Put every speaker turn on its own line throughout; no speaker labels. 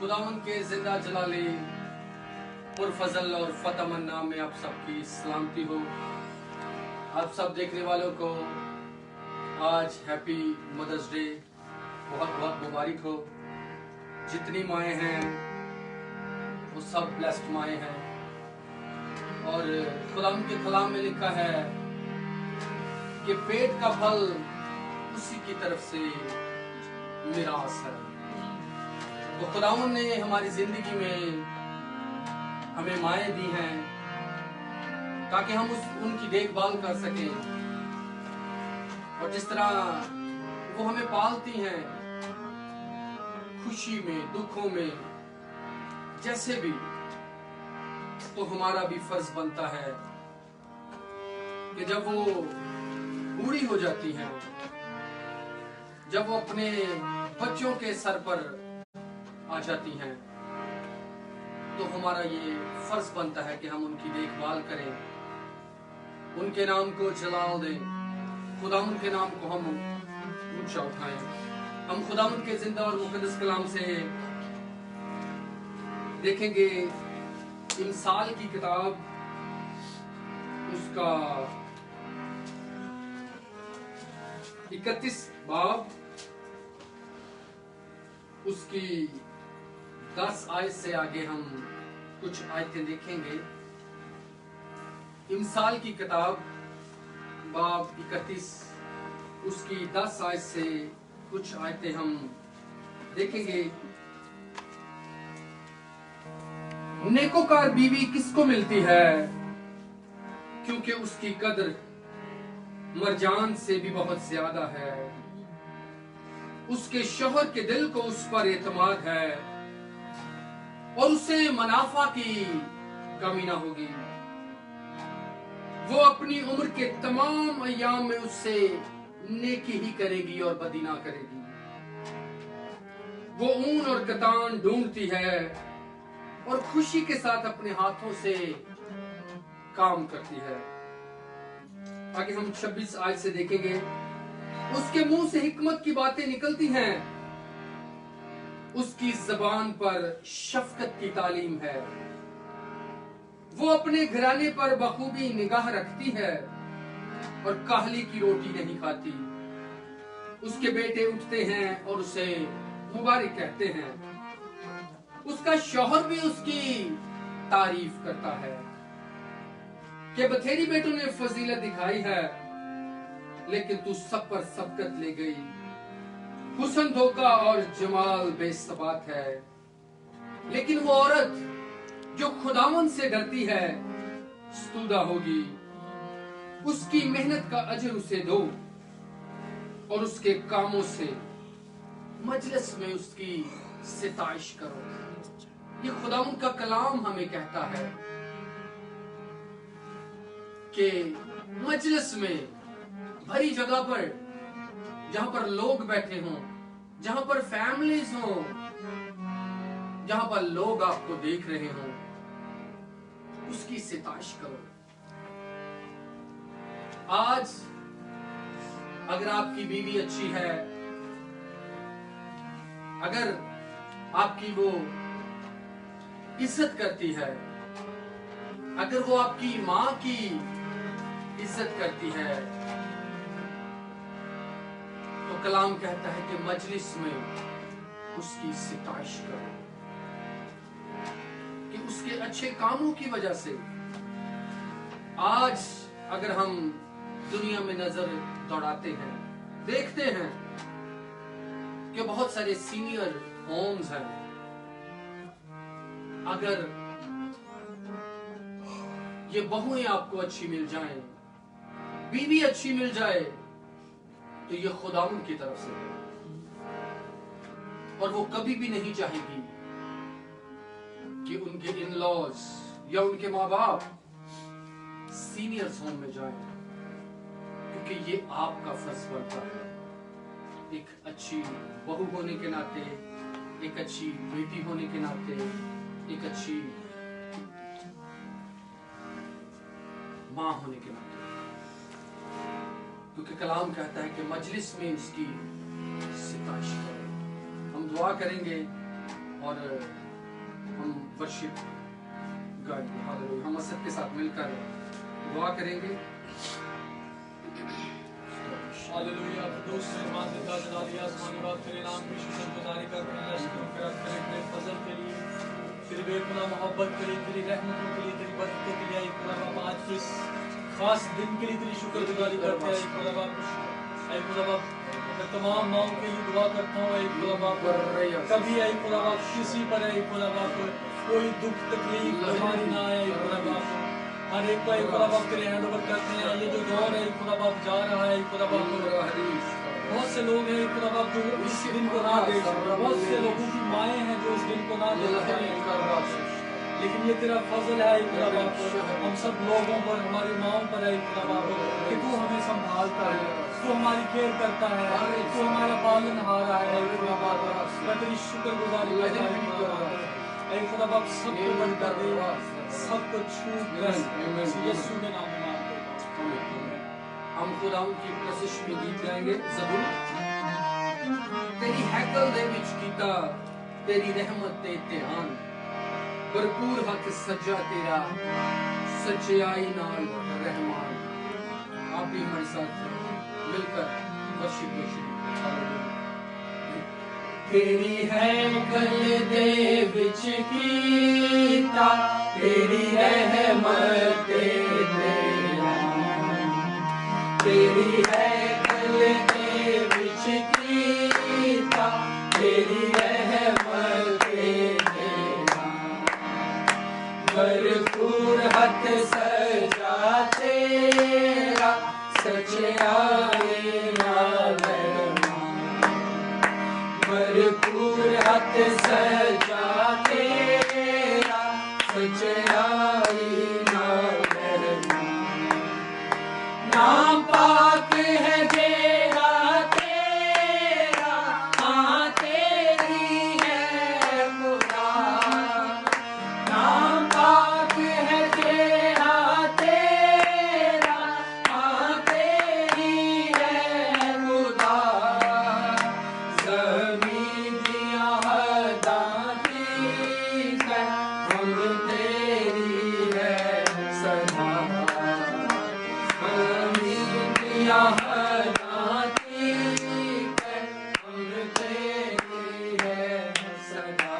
खुदावन के जिंदा जलाली पुरफजल और फतमन नाम में आप सबकी सलामती हो। आप सब देखने वालों को आज हैप्पी मदर्स डे बहुत बहुत मुबारक हो। जितनी माएँ हैं वो सब ब्लेस्ड माएँ हैं। और खुदावन के कलाम में लिखा है कि पेट का फल उसी की तरफ से मिरास है। तो खुदावन ने हमारी जिंदगी में हमें माएँ दी हैं ताकि हम उनकी देखभाल कर सकें। और जिस तरह वो हमें पालती हैं, खुशी में दुखों में जैसे भी, तो हमारा भी फर्ज बनता है कि जब वो बूढ़ी हो जाती हैं, जब वो अपने बच्चों के सर पर आ जाती हैं, तो हमारा ये फर्ज बनता है कि हम उनकी देखभाल करें, उनके नाम को जलाल दें, खुदावन के नाम को हम ऊंचा उठाएं। हम खुदावन के जिंदा और मुकद्दस कलाम से देखेंगे इमसाल की किताब, उसका 31 बाब, उसकी 10 आयत से आगे हम कुछ आयतें देखेंगे। इमसाल की किताब बाब 31, उसकी 10 आयत से कुछ आयतें हम देखेंगे। नेकोकार बीवी किसको मिलती है, क्योंकि उसकी कदर मरजान से भी बहुत ज्यादा है। उसके शौहर के दिल को उस पर एतमाद है और उसे मुनाफा की कमी ना होगी। वो अपनी उम्र के तमाम अय्याम में उससे नेकी ही करेगी और बदी ना करेगी। वो ऊन और कतान ढूंढती है और खुशी के साथ अपने हाथों से काम करती है। आगे हम 26 आयत से देखेंगे। उसके मुंह से हिकमत की बातें निकलती हैं, उसकी जबान पर शफकत की तालीम है। वो अपने घराने पर बखूबी निगाह रखती है और काहली की रोटी नहीं खाती। उसके बेटे उठते हैं और उसे मुबारक कहते हैं। उसका शौहर भी उसकी तारीफ करता है कि बथेरी बेटों ने फजीलत दिखाई है, लेकिन तू सब पर सबकत ले गई। हुस्न धोखा और जमाल बेसबात है, लेकिन वो औरत जो खुदावन से डरती है स्तुदा होगी। उसकी मेहनत का अजर उसे दो और उसके कामों से मजलिस में उसकी सिताइश करो। ये खुदावन का कलाम हमें कहता है कि मजलिस में, भरी जगह पर, जहां पर लोग बैठे हों, जहां पर फैमिलीज हों, जहां पर लोग आपको देख रहे हों, उसकी सिताइश करो। आज अगर आपकी बीवी अच्छी है, अगर आपकी वो इज्जत करती है, अगर वो आपकी मां की इज्जत करती है, तो कलाम कहता है कि मजलिस में उसकी सिताइश करो, कि उसके अच्छे कामों की वजह से आज अगर हम दुनिया में नजर दौड़ाते हैं, देखते हैं कि बहुत सारे सीनियर होम्स हैं। अगर ये बहुएं आपको अच्छी मिल जाएं, बीवी अच्छी मिल जाए, तो ये खुदावन की तरफ से है। और वो कभी भी नहीं चाहेगी कि उनके इन लॉज या उनके माँ बाप सीनियर्स होम में जाएं, क्योंकि ये आपका फर्ज बनता है एक अच्छी बहू होने के नाते, एक अच्छी बेटी होने के नाते, एक अच्छी माँ होने के नाते। क्योंकि कलाम कहता है कि मजलिस में उसकी सिताइश करो। हम दुआ करेंगे और हम वर्शिप गाएंगे। हालेलुया। हम सबके साथ मिलकर दुआ करेंगे।
हालेलुया। खुदूस मेहमान पिता जलाली आसमानी बात तेरे नाम की शुक्रगुजारी करते हैं, शुक्र तेरे फजल के लिए, तेरी बेपनाह मोहब्बत के लिए, तेरी रहमतों के लिए, तेरी बरकतों के लिए। खुदा बाप आज के इस खास दिन के लिए तेरी शुक्रगुजारी करते हैं। खुदा बाप खुदा बाप मैं तमाम माओं के लिए दुआ करता हूँ। खुदा बाप कभी खुदा बाप किसी पर खुदा बाप कोई दुख तकलीफ बीमारी ना आए। खुदा बाप हर एक को खुदा बाप तेरे हैंड ओवर करते हैं। ये जो दौर है खुदा बाप जा रहा है खुदा बाप, बहुत से लोग हैं खुदा बाप जो इस दिन को ना देख, बहुत से लोगों की माएँ हैं जो इस दिन को ना देख पाए, लेकिन ये तेरा फजल है खुदा बाप हम सब लोगों पर, हमारी माओं पर है खुदा बाप कि तू हमें संभालता है, तू हमारी केयर करता है, तू हमारा पालनहारा है खुदा बाप। मैं तेरी शुक्रगुजारी करता हूं खुदा बाप। सबको बढ़कर दे, सबको छूट कर यीशु के नाम में मांगते हैं।
हम खुदा की प्रशिश में गीत गाएंगे। ज़बूर तेरी हैकल दे विच कीता तेरी रहमत ते ध्यान, भरपूर हथ सज्जा तेरा सच्चाई नाल रहमान। आप भी हमारे साथ मिलकर वर्शिप में शुरू।
तेरी हैकल दे विच कीता तेरी रहमत ते ध्यान, तेरी हैकल दे विच कीता तेरी रहमत ते ध्यान, भरपूर हथ सजा तेरा सच्चाई नाल रहमान, भरपूर हथ सजा तेरा सच्चाई नाल रहमान। नाम पाक है तेरा तेरा, हाँ तेरी है खुदा। नाम पाक है तेरा तेरा, हाँ तेरी है खुदा। ज़मीन दिया हदां ठीक है, हम तेरी है सदा। ज़मीन दिया हदां ठीक है, हम तेरी है सदा।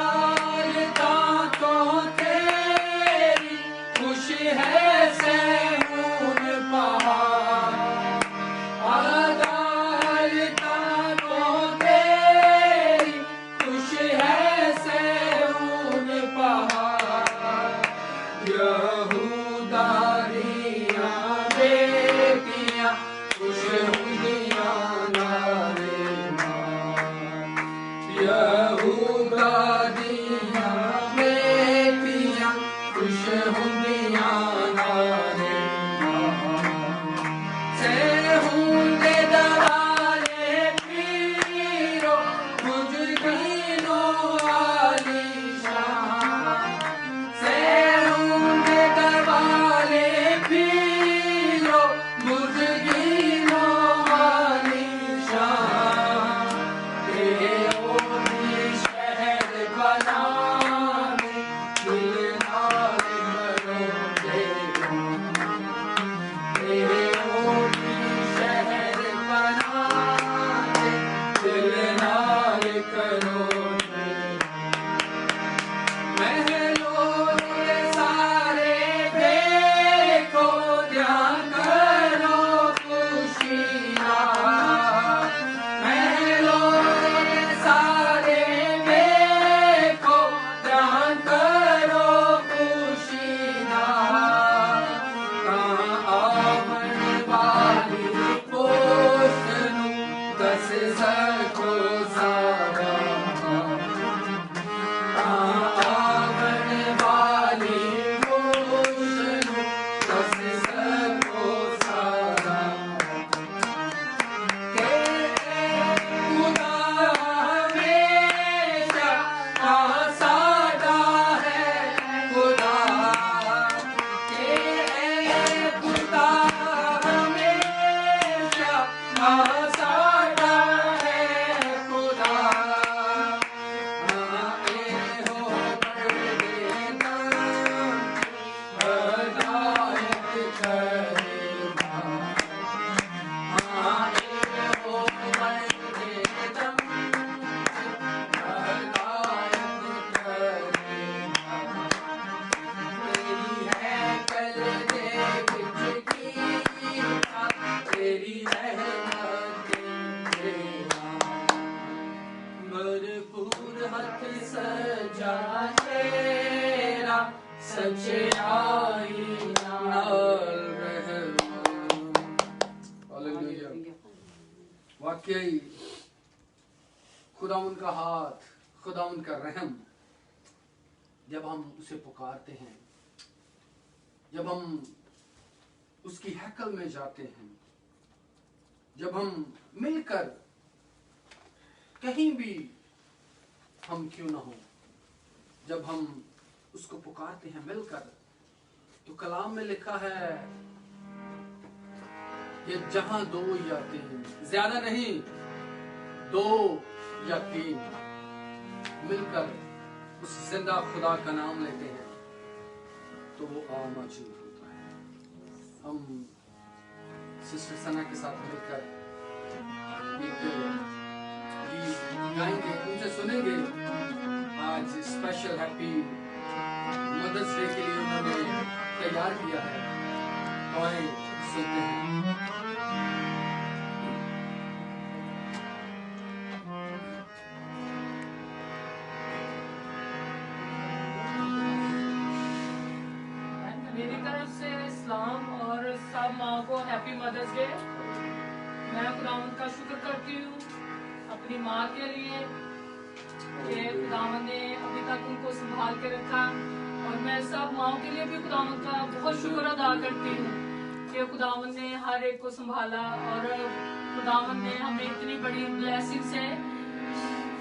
अदालतां तो तेरी खुश है सहून पहाड़, अदालतां तो तेरी खुश है सहून पहाड़। यहूदा दियां बेटियां खुश हुंदियां नारे मान, यहूदा दियां बेटियां खुश हुंदियां नारे मान। सहून दे दवाले पीरो मुजरिमों आलीशान, सहून दे दवाले पीरो मुजरिमों आलीशान। तेरे
हाथ सजा तेरा सच्चाई नाल रहम। हालेलुया। वाकई खुदावंद का हाथ, खुदावंद का रहम, जब हम उसे पुकारते हैं, जब हम उसकी हैकल में जाते हैं, जब हम मिलकर कहीं भी हम क्यों ना हो, जब हम उसको पुकारते हैं मिलकर, तो कलाम में लिखा है ये जहां 2 या 3, ज्यादा नहीं 2 या 3 मिलकर उस जिंदा खुदा का नाम लेते हैं तो वो मौजूद होता है। हम सिस्टर सना के साथ मिलकर एक गीत गाएंगे, उनसे सुनेंगे। आज स्पेशल हैप्पी मदर्स डे के लिए उन्होंने तैयार किया है, आए सुनते हैं।
मेरी तरफ से इस्लाम और सब माँ को हैप्पी मदर्स डे। मैं खुदावंद का शुक्र करती हूँ अपनी माँ के लिए कि खुदावंद ने अभी तक उनको संभाल के रखा, और मैं सब माँओं के लिए भी खुदावंद का बहुत शुक्र अदा करती हूँ कि खुदावंद ने हर एक को संभाला और खुदावंद ने हमें इतनी बड़ी ब्लेसिंग से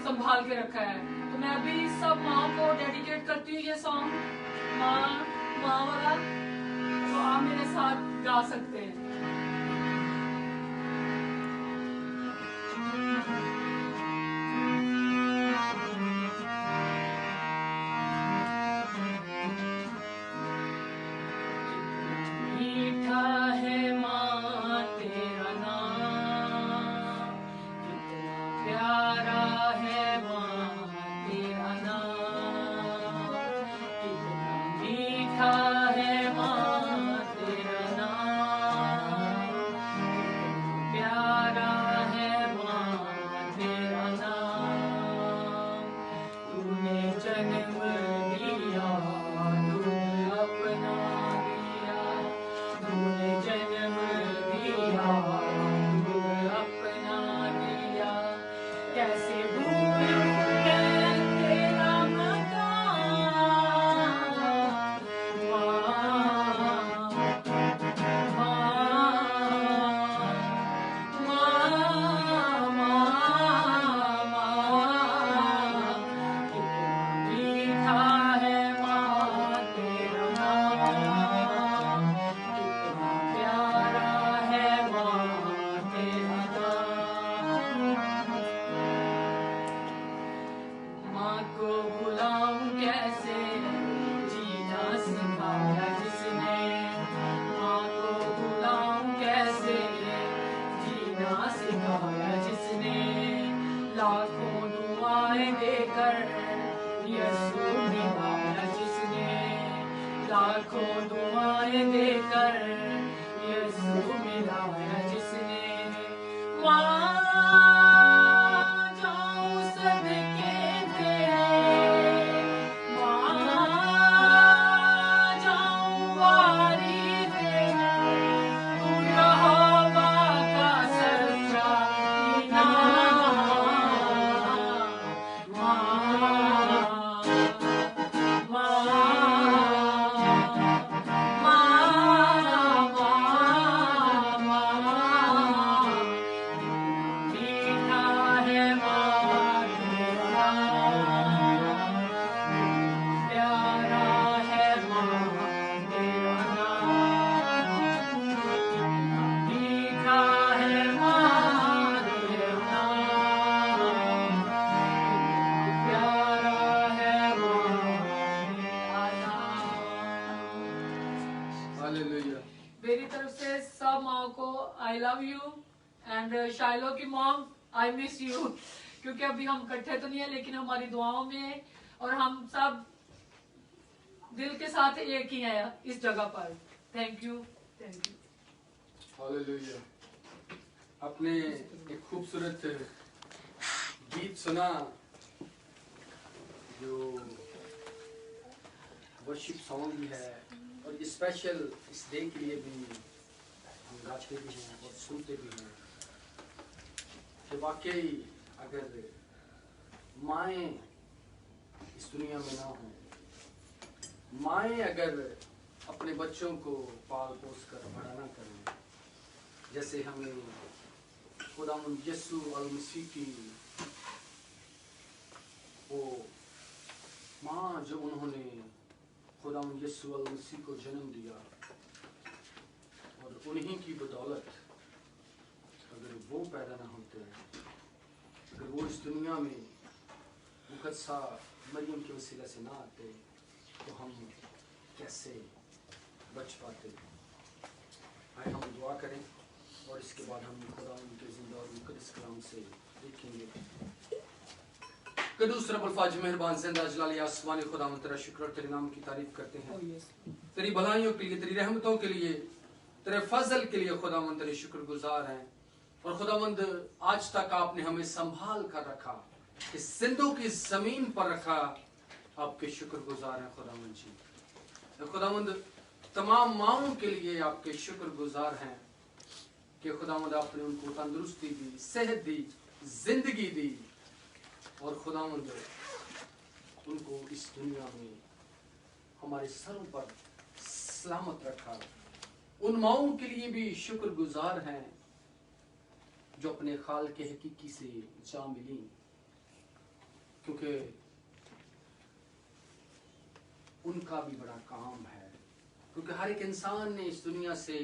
संभाल के रखा है। तो मैं अभी सब माँओं को डेडिकेट करती हूँ ये सॉन्ग, माँ वाला, तो आप मेरे साथ गा सकते हैं। मीठा है माँ तेरा नाम, कितना प्यारा है माँ तेरा नाम, कितना मीठा है माँ तेरा नाम, कितना प्यारा है माँ तेरा नाम। तूने जन्म दिया, दूध अपना दिया, तूने जन्म दिया, दूध अपना दिया। कैसे भूलूं मैं तेरा मकान, माँ को बुलाऊं कैसे, जीना सिखाया जिसने, माँ को बुलाऊं कैसे, जीना सिखाया जिसने। लाखों दुआएं देकर यीशु मिलाया जिसने, लाखों दुआएं देकर यीशु मिलाया जिसने। माँ जाऊं सदके तेरे, माँ जाऊं वारी तेरे, तू यहोवा का सच्चा इनाम। मेरी तरफ से सब माँ को आई लव यू, एंड शाइलो की मॉम आई मिस यू, क्योंकि अभी हम इकट्ठे तो नहीं है लेकिन हमारी दुआओं में और हम सब दिल के साथ एक ही हैं इस जगह पर। Thank you, thank you.
Hallelujah. आपने एक खूबसूरत गीत सुना जो वर्शिप सॉन्ग भी है और ये स्पेशल इस डे के लिए भी हम गाते भी हैं और सुनते भी हैं कि वाकई अगर माएँ इस दुनिया में ना हों, माएँ अगर अपने बच्चों को पाल पोस कर बड़ा ना करें, जैसे हमें खुदावंद यीशु और मसीह की वो माँ जब उन्होंने खुदावंद यीशु और मसीह को जन्म दिया और उन्हीं की बदौलत अगर वो पैदा ना होते, अगर वो इस दुनिया में मुकद्दसा मरियम के वसीला से ना आते तो हम कैसे बच पाते। आए हम दुआ करें और इसके बाद हम खुदा उनके जिंदा और मुकद्दस कलाम से देखेंगे। कदूस रब्बुल फाज मेहरबान जिंदा जलाली आसमानी खुदावंद तेरा शुक्र और तेरे नाम की तारीफ करते हैं, तेरी भलाइयों के लिए, तेरी रहमतों के लिए, तेरे फजल के लिए खुदावंद तेरे शुक्रगुजार हैं। और खुदावंद आज तक आपने हमें संभाल कर रखा, इस जिंदों की जमीन पर रखा, आपके शुक्रगुजार हैं खुदावंद जी। खुदावंद तमाम माओं के लिए आपके शुक्रगुजार हैं कि खुदावंद आपने उनको तंदुरुस्ती दी, सेहत दी, जिंदगी दी और खुदावंद उनको इस दुनिया में हमारे सरों पर सलामत रखा। उन माओं के लिए भी शुक्रगुजार हैं जो अपने खाल के हकीकी से जा मिली, क्योंकि उनका भी बड़ा काम है, क्योंकि हर एक इंसान ने इस दुनिया से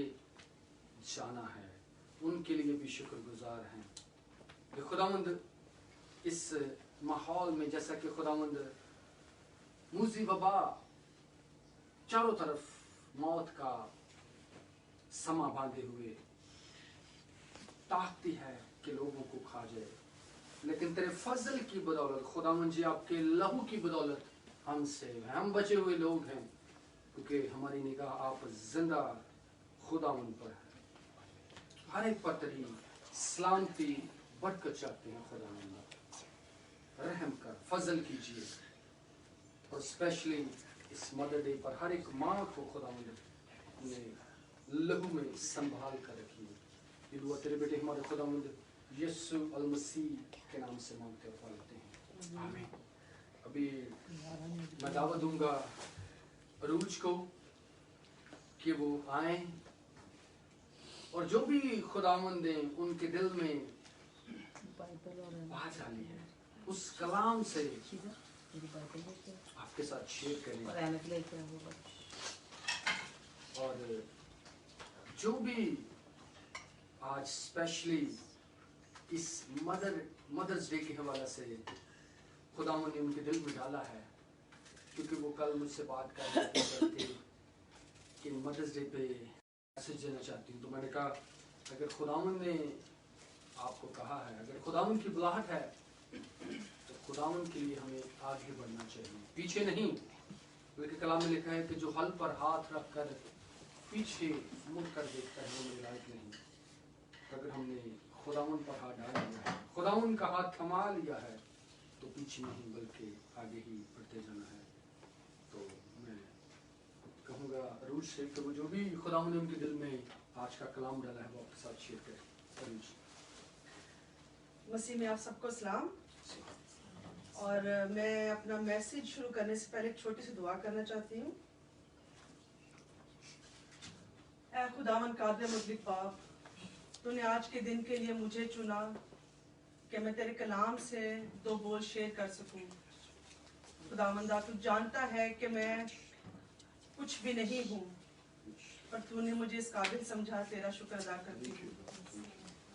जाना है। उनके लिए भी शुक्रगुजार हैं कि खुदावंद इस माहौल में, जैसा कि खुदावंद मूजी वबा चारों तरफ मौत का समा बांधे हुए ताकती है कि लोगों को खा जाए, लेकिन तेरे फजल की बदौलत खुदावंद जी, आपके लहू की बदौलत हमसे हम बचे हुए लोग हैं, क्योंकि हमारी निगाह आप जिंदा खुदावंद पर है। हर एक पर तेरी सलामती बढ़कर चाहते हैं खुदावंद, रहम कर, फजल कीजिए और स्पेशली इस मदर डे पर हर एक माँ को खुदावंद अपने लहू में संभाल कर रखिए। ये दुआ तेरे बेटे हमारे खुदावंद यीशु अल मसीह के नाम से मांगते और पालते हैं, आमीन। अभी मैं दावत दूंगा रूज को कि वो आए और जो भी खुदावंद ने उनके दिल में बात डाली है उस कलाम से आपके साथ शेयर करें। और जो भी आज स्पेशली इस मदर्स डे के हवाले से खुदावंद ने उनके दिल में डाला है, क्योंकि वो कल मुझसे बात कर रहे थे कि मदर्स डे पे मैसेज देना चाहती हूँ, तो मैंने कहा अगर खुदावंद ने आपको कहा है, अगर खुदावंद की बुलाहट है तो खुदावंद के लिए हमें आगे बढ़ना चाहिए, पीछे नहीं। बल्कि कलाम में लिखा है कि जो हल पर हाथ रख कर पीछे मुड़ कर देखता है वो मेरे लायक नहीं। अगर हमने खुदावंद पर हाथ डाल दिया है, खुदावंद का हाथ थमा लिया है, तो पीछे नहीं बल्कि आगे ही बढ़ते जाना है। तो मैं कहूँगा रूज से कि वो जो भी खुदावंद ने उनके दिल में आज का कलाम डाला है वो आपके साथ शेयर करें।
मसीह में आप सबको सलाम। और मैं अपना मैसेज शुरू करने से पहले एक छोटी सी दुआ करना चाहती हूँ। ऐ खुदावन कादिर मुतलिक बाप, तूने आज के दिन के लिए मुझे चुना कि मैं तेरे कलाम से दो बोल शेयर कर सकूं। खुदावंदा, तू जानता है कि मैं कुछ भी नहीं हूँ, पर तूने मुझे इस काबिल समझा, तेरा शुक्र अदा करती हूँ।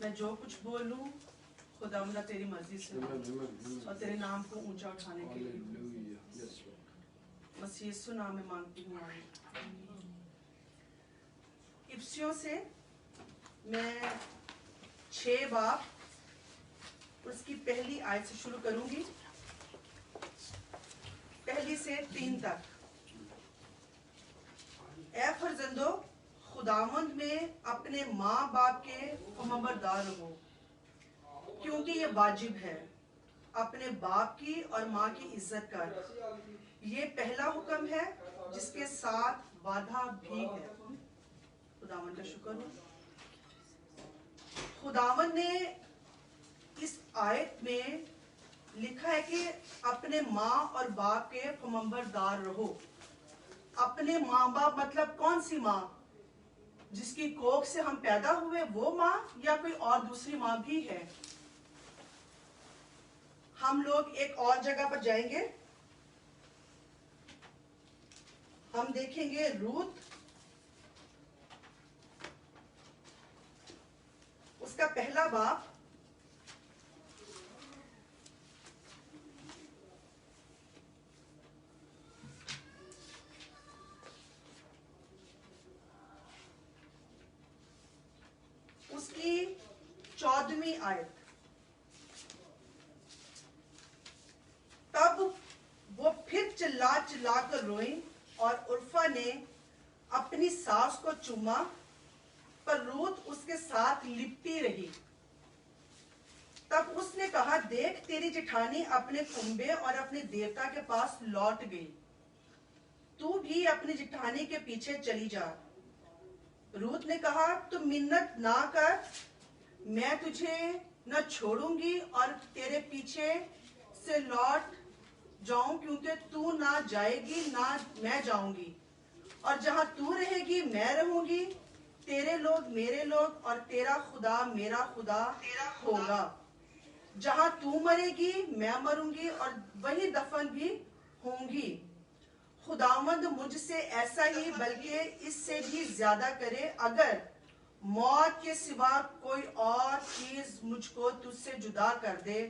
मैं जो कुछ बोलूँ खुदावंदा तेरी मर्जी से और तेरे नाम को ऊंचा उठाने के लिए मसीह यीशु नाम में मांगती हूँ, आमीन। इफ्सियों से मैं 6 बाब उसकी पहली आयत से शुरू करूंगी, पहली से 3 तक। ऐ फरजंदो, खुदावंद में अपने माँ बाप के फरमाबरदार रहो, क्योंकि ये वाजिब है। अपने बाप की और माँ की इज्जत कर। ये पहला हुक्म है जिसके साथ वादा भी है। खुदावन का शुक्र हो। खुदावन ने इस आयत में लिखा है कि अपने माँ और बाप के फरमाबरदार रहो। अपने माँ बाप मतलब कौन सी माँ? जिसकी कोख से हम पैदा हुए वो माँ, या कोई और दूसरी माँ भी है? हम लोग एक और जगह पर जाएंगे, हम देखेंगे रूत उसका पहला बाप उसकी 14वीं आयत। तब वो फिर चिल्ला चिल्ला कर रोई और उर्फा ने अपनी सास को चूमा, पर रूत उसके साथ लिपटी रही। तब उसने कहा, देख तेरी जेठानी अपने कुंबे और अपने देवता के पास लौट गई, तू भी अपनी जेठानी के पीछे चली जा। रूत ने कहा, तू मिन्नत ना कर, मैं तुझे न छोड़ूंगी और तेरे पीछे से लौट जाऊं, क्योंकि तू ना जाएगी ना मैं जाऊंगी, और जहां तू रहेगी मैं रहूंगी। तेरे लोग मेरे लोग और तेरा खुदा मेरा खुदा होगा। जहां तू मरेगी मैं मरूंगी और वही दफन भी होंगी। खुदावंद मुझसे ऐसा ही बल्कि इससे भी ज्यादा करे, अगर मौत के सिवा कोई और चीज मुझको तुझसे जुदा कर दे।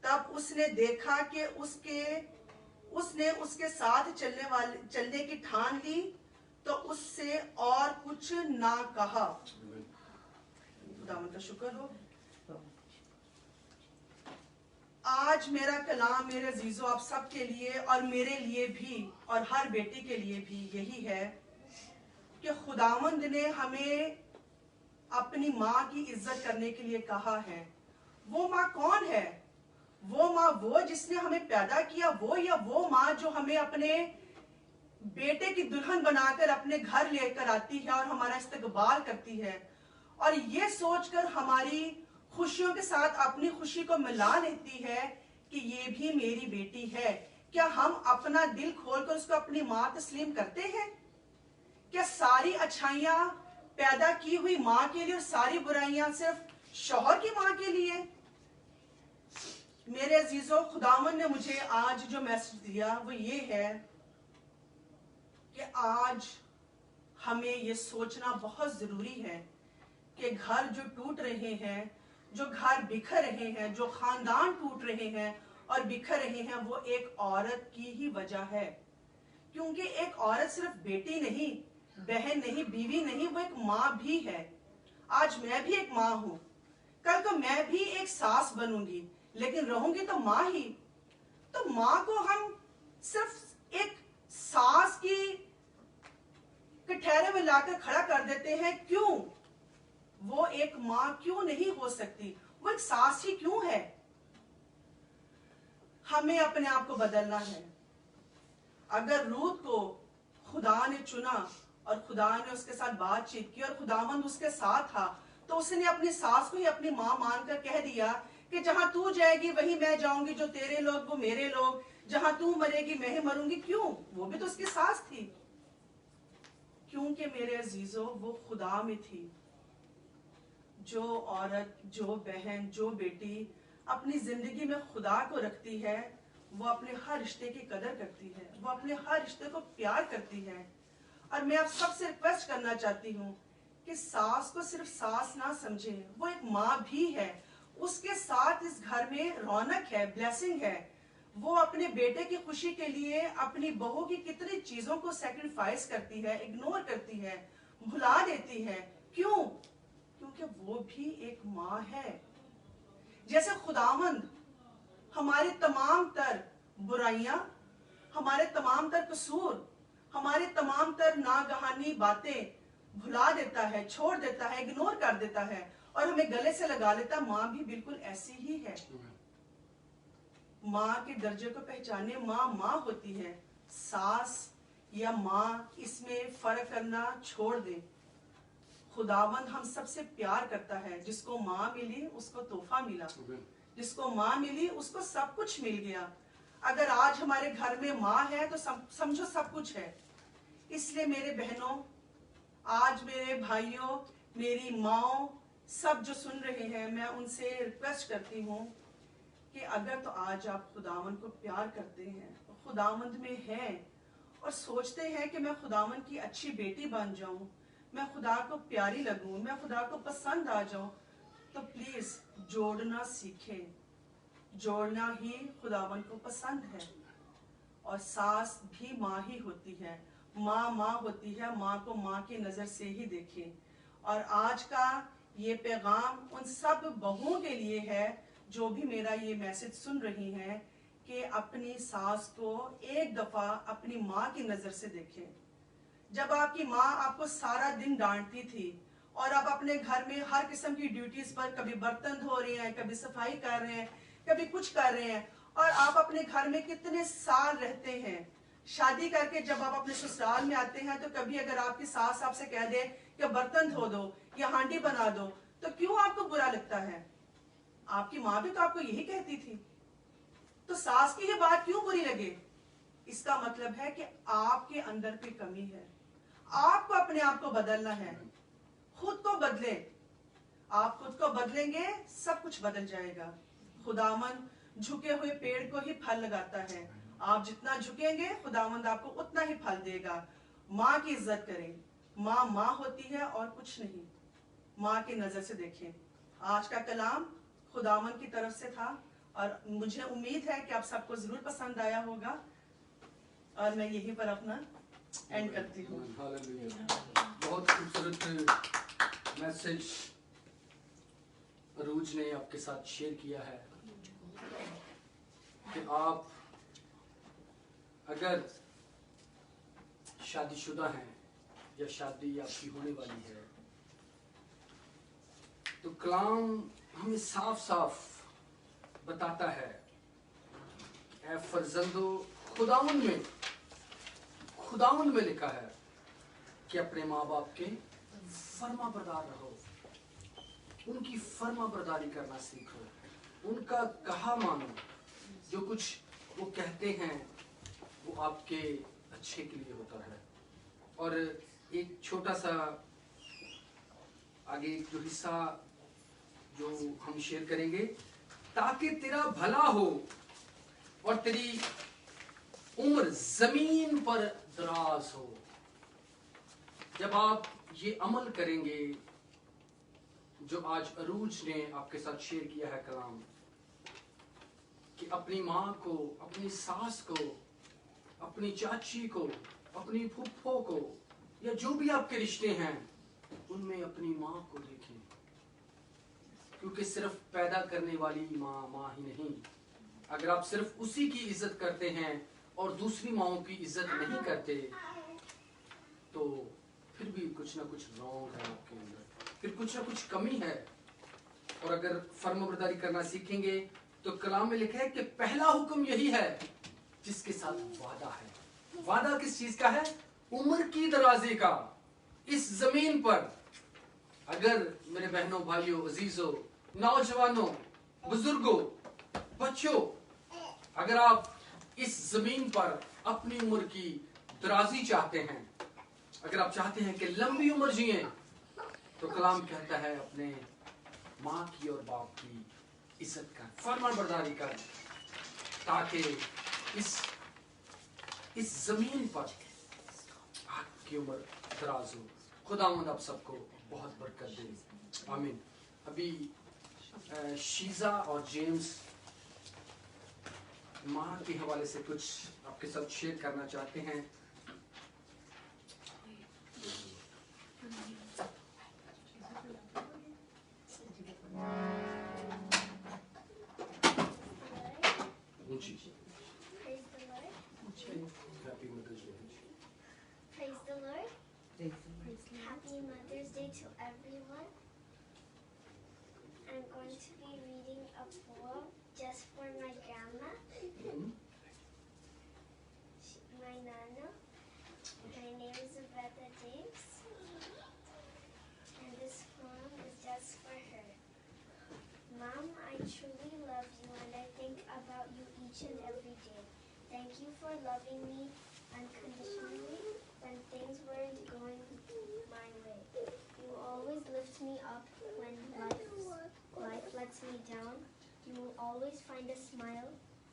तब उसने देखा कि उसने उसके साथ चलने की ठान ली, तो उससे और कुछ ना कहा। खुदावंद का शुक्र हो। आज मेरा कलाम मेरे अजीजों आप सब के लिए और मेरे लिए भी और हर बेटी के लिए भी यही है कि खुदावंद ने हमें अपनी माँ की इज्जत करने के लिए कहा है। वो माँ कौन है? वो माँ वो जिसने हमें पैदा किया, वो, या वो माँ जो हमें अपने बेटे की दुल्हन बनाकर अपने घर लेकर आती है और हमारा इस्तकबाल करती है, और ये सोचकर हमारी खुशियों के साथ अपनी खुशी को मिला लेती है कि ये भी मेरी बेटी है। क्या हम अपना दिल खोलकर उसको अपनी माँ तस्लीम करते हैं? क्या सारी अच्छाइयां पैदा की हुई माँ के लिए और सारी बुराइयां सिर्फ शौहर की माँ के लिए? मेरे अजीजों, खुदावन ने मुझे आज जो मैसेज दिया वो ये है कि आज हमें ये सोचना बहुत जरूरी है कि घर जो टूट रहे हैं, जो घर बिखर रहे हैं, जो खानदान टूट रहे हैं और बिखर रहे हैं, वो एक औरत की ही वजह है। क्योंकि एक औरत सिर्फ बेटी नहीं, बहन नहीं, बीवी नहीं, वो एक माँ भी है। आज मैं भी एक माँ हूं, कल को मैं भी एक सास बनूंगी, लेकिन रहूंगी तो माँ ही। तो माँ को हम सिर्फ एक सास की कटहरे में लाकर खड़ा कर देते हैं। क्यों? वो एक माँ क्यों नहीं हो सकती? वो एक सास ही क्यों है? हमें अपने आप को बदलना है। अगर रूत को खुदा ने चुना और खुदा ने उसके साथ बातचीत की और खुदावंद उसके साथ था, तो उसने अपनी सास को ही अपनी माँ मानकर कह दिया कि जहां तू जाएगी वहीं मैं जाऊंगी, जो तेरे लोग वो मेरे लोग, जहां तू मरेगी मैं ही मरूंगी। क्यों? वो भी तो उसकी सास थी। क्योंकि मेरे अजीजों, वो खुदा में थी। जो औरत, जो बहन, जो बेटी अपनी जिंदगी में खुदा को रखती है, वो अपने हर रिश्ते की कदर करती है, वो अपने हर रिश्ते को प्यार करती है। और मैं आप सबसे रिक्वेस्ट करना चाहती हूँ कि सास को सिर्फ सास ना समझें, वो एक माँ भी है। उसके साथ इस घर में रौनक है, ब्लेसिंग है। वो अपने बेटे की खुशी के लिए अपनी बहू की कितनी चीजों को सैक्रिफाइस करती है, इग्नोर करती है, भुला देती है। क्यों? क्योंकि वो भी एक माँ है। जैसे खुदावंद हमारे तमाम तर बुराइयां, हमारे तमाम तर कसूर, हमारे तमाम तर नागहानी बातें भुला देता है, छोड़ देता है, इग्नोर कर देता है और हमें गले से लगा लेता, माँ भी बिल्कुल ऐसी ही है। माँ के दर्जे को पहचाने। माँ माँ होती है, सास या माँ, इसमें फर्क करना छोड़ दें। खुदावंद हम सबसे प्यार करता है। जिसको माँ मिली उसको तोहफा मिला, जिसको माँ मिली उसको सब कुछ मिल गया। अगर आज हमारे घर में माँ है तो समझो सब कुछ है। इसलिए मेरे बहनों, आज मेरे भाइयों, मेरी माँ, सब जो सुन रहे हैं, मैं उनसे रिक्वेस्ट करती हूँ कि अगर तो आज आप खुदावंद को प्यार करते हैं, खुदावंद में हैं और सोचते हैं कि मैं खुदावंद की अच्छी बेटी बन जाऊं, मैं खुदा को प्यारी लगूं, मैं खुदा को पसंद आ जाऊं, तो प्लीज जोड़ना सीखें। जोड़ना ही खुदावंद को पसंद है। और सास भी माँ ही होती है, माँ माँ होती है। माँ को माँ की नजर से ही देखें। और आज का ये पैगाम उन सब बहुओं के लिए है जो भी मेरा ये मैसेज सुन रही हैं, कि अपनी सास को एक दफा अपनी माँ की नजर से देखें। जब आपकी माँ आपको सारा दिन डांटती थी और आप अपने घर में हर किस्म की ड्यूटीज पर, कभी बर्तन धो रहे हैं, कभी सफाई कर रहे हैं, कभी कुछ कर रहे हैं, और आप अपने घर में कितने साल रहते हैं, शादी करके जब आप अपने ससुराल में आते हैं, तो कभी अगर आपकी सास आपसे कह दे कि बर्तन धो दो या हांडी बना दो, तो क्यों आपको बुरा लगता है? आपकी माँ भी तो आपको यही कहती थी, तो सास की ये बात क्यों बुरी लगे? इसका मतलब है कि आपके अंदर की कमी है। आपको अपने आप को बदलना है। खुद को बदले। आप खुद को बदलेंगे, सब कुछ बदल जाएगा। खुदावंद झुके हुए पेड़ को ही फल लगाता है। आप जितना झुकेंगे, खुदावंद आपको उतना ही फल देगा। माँ की इज्जत करें। माँ माँ होती है और कुछ नहीं। माँ की नजर से देखें। आज का कलाम खुदावंद की तरफ से था और मुझे उम्मीद है कि आप सबको जरूर पसंद आया होगा, और मैं यहीं पर अपना एंड करती हूँ।
बहुत खूबसूरत मैसेज अरूज ने आपके साथ शेयर किया है कि आप अगर शादीशुदा हैं या शादी आपकी होने वाली है, तो कलाम हमें साफ साफ बताता है, ऐ फर्जंदो, खुदावंद में लिखा है कि अपने माँ बाप के फर्मा बरदार रहो, उनकी फर्मा बरदारी करना सीखो, उनका कहा मानो। जो कुछ वो कहते हैं वो आपके अच्छे के लिए होता है। और एक छोटा सा आगे जो हिस्सा जो हम शेयर करेंगे, ताकि तेरा भला हो और तेरी उम्र जमीन पर दराज हो। जब आप ये अमल करेंगे जो आज अरूज ने आपके साथ शेयर किया है कलाम, कि अपनी माँ को, अपनी सास को, अपनी चाची को, अपनी फुफ्फो को, या जो भी आपके रिश्ते हैं, उनमें अपनी माँ को देखें। क्योंकि सिर्फ पैदा करने वाली माँ माँ ही नहीं। अगर आप सिर्फ उसी की इज्जत करते हैं और दूसरी माँओं की इज्जत नहीं करते, तो फिर भी कुछ ना कुछ रॉन्ग है आपके अंदर, फिर कुछ ना कुछ कमी है। और अगर फर्माबरदारी करना सीखेंगे तो कलाम में लिखा है कि पहला हुक्म यही है जिसके साथ वादा है। वादा किस चीज का है? उम्र की दराजे का। इस जमीन पर अगर मेरे बहनों, भाइयों, अजीजों, नौजवानों, बुजुर्गों, बच्चों, अगर आप इस जमीन पर अपनी उम्र की दराजी चाहते हैं, अगर आप चाहते हैं कि लंबी उम्र जिए, तो कलाम कहता है अपने माँ की और बाप की इज्जत कर, फर्माबरदारी कर, ताकि इस जमीन पर आपकी उम्र दराज हो। खुदावंद आप सबको बहुत बरकत दे। आमीन। अभी शीजा और जेम्स माँ के हवाले से कुछ आपके साथ शेयर करना चाहते हैं।
Praise the Lord.
Happy Mother's Day.
Praise the Lord. Happy Mother's Day to everyone. I'm going to be reading a poem just for my grandma. Mom, I truly love you and I think about you each and every day. Thank you for loving me unconditionally when things weren't going my way. You always lift me up when life lets me down. You will always find a smile.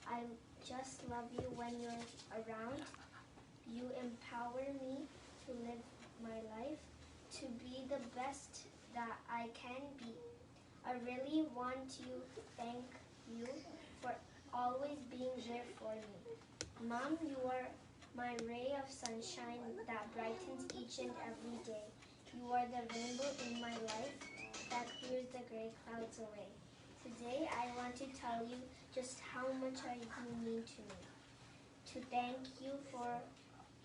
I just love you when you're around. You empower me to live my life, to be the best that I can be. I really want to thank you for always being there for me. Mom, you are my ray of sunshine that brightens each and every day. You are the rainbow in my life that clears the gray clouds away. Today, I want to tell you just how much you mean to me. To thank you for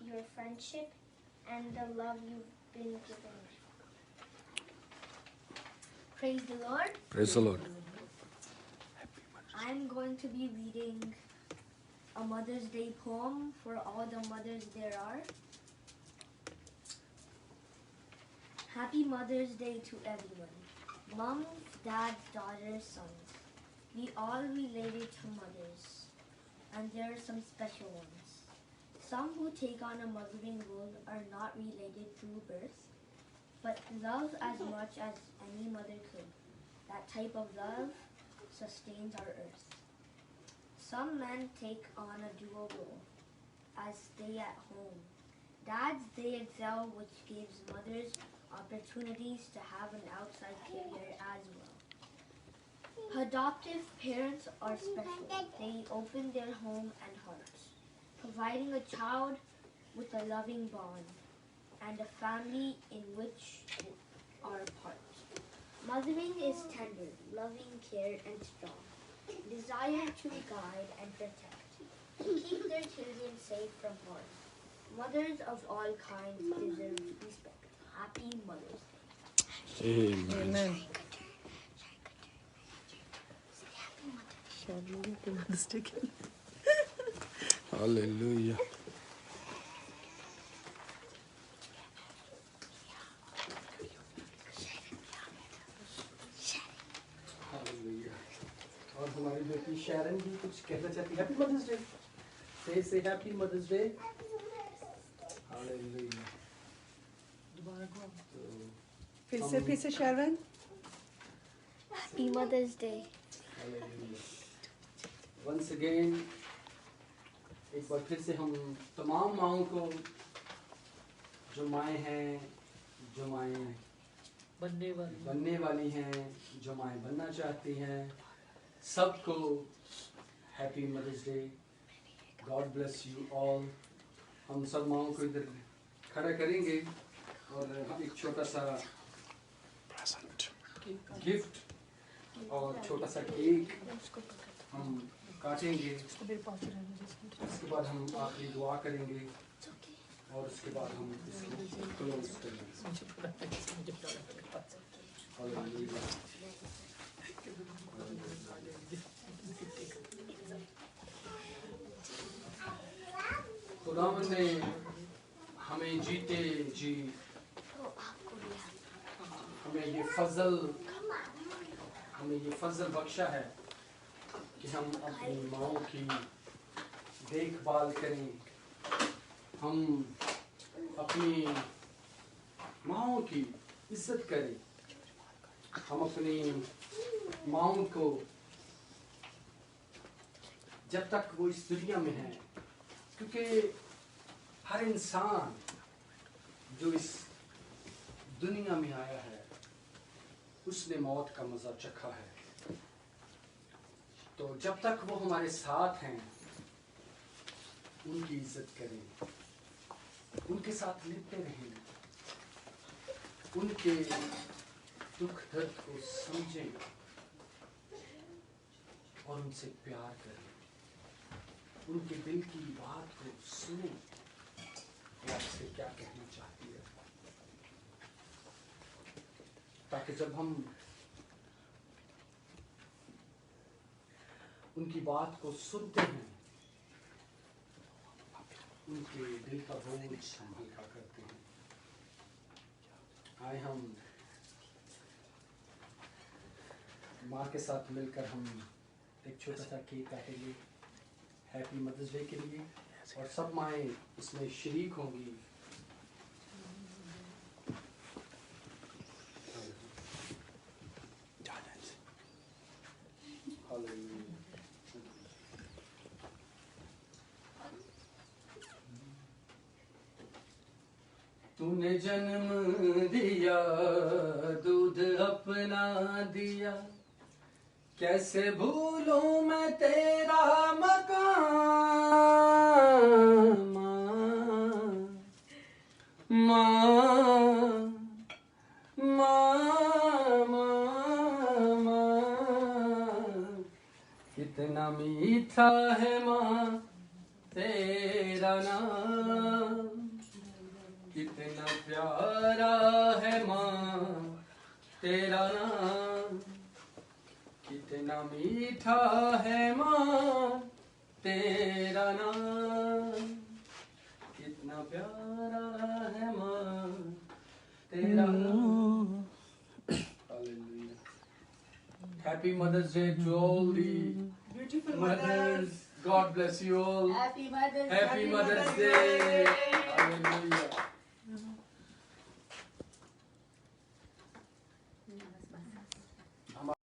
your friendship and the love you've been giving me.
Praise the Lord.
Praise the Lord.
I'm going to be reading a Mother's Day poem for all the mothers there are. Happy Mother's Day to everyone. Moms, dads, daughters, sons. We all related to mothers, and there are some special ones. Some who take on a mothering role are not related through birth, but love as much as any mother could. That type of love sustains our earth. Some men take on a dual role as stay at home. Dads, they excel, which gives mothers opportunities to have an outside career as well. Adoptive parents are special. They open their home and hearts, providing a child with a loving bond and a family in which are part. Mothering is tender, loving care and strong, desire to guide and protect, to keep their children safe from harm. Mothers of all kinds deserve respect. Happy Mother's Day.
Amen. Hallelujah.
Hallelujah. और हमारी बेटी Sharon भी कुछ कहना चाहती है। Happy Mother's day. से happy Mother's day. Hallelujah.
फिर से Sharon.
Happy Mother's Day.
Once again एक बार फिर से हम तमाम माओं को, जो माएँ हैं, जो माएँ बनने वाली हैं, जो माएँ बनना चाहती हैं, सबको happy Mother's Day. God bless you all. हम सब माओं को इधर खड़ा करेंगे और हम एक छोटा सा गिफ्ट और छोटा सा केक हम काटेंगे। उसके बाद हम आखिरी दुआ करेंगे और उसके बाद हम इसको क्लोज करेंगे। हालेलुया। खुदावंद ने हमें जीते जी हमें ये फजल बख्शा है कि हम अपनी माओं की देखभाल करें, हम अपनी माओं की इज्जत करें, हम अपनी माओं को जब तक वो इस दुनिया में है, क्योंकि हर इंसान जो इस दुनिया में आया है उसने मौत का मजा चखा है। तो जब तक वो हमारे साथ हैं उनकी इज्जत करें, उनके साथ मिलते रहें, उनके दुख दर्द को समझें और उनसे प्यार करें, उनके दिल की बात को सुनें वो आपसे क्या कहना चाहती है, ताकि जब हम उनकी बात को सुनते हैं उनके दिल का बोझ हम हल्का करते हैं। आए हम माँ के साथ मिलकर हम एक छोटा सा केक काटेंगे हैप्पी मदर्स डे के लिए, और सब माएँ इसमें शरीक होंगी। तूने जन्म दिया, दूध अपना दिया, कैसे भूलूं मैं तेरा मकान। माँ माँ माँ माँ, कितना मीठा है माँ तेरा नाम, कितना प्यारा है माँ तेरा नाम, कितना मीठा है माँ तेरा नाम, कितना प्यारा है माँ तेरा नाम। Happy Mother's Day to all the
Beautiful
mothers. God bless you all.
Happy Mother's
Happy Mother's Day. Hallelujah.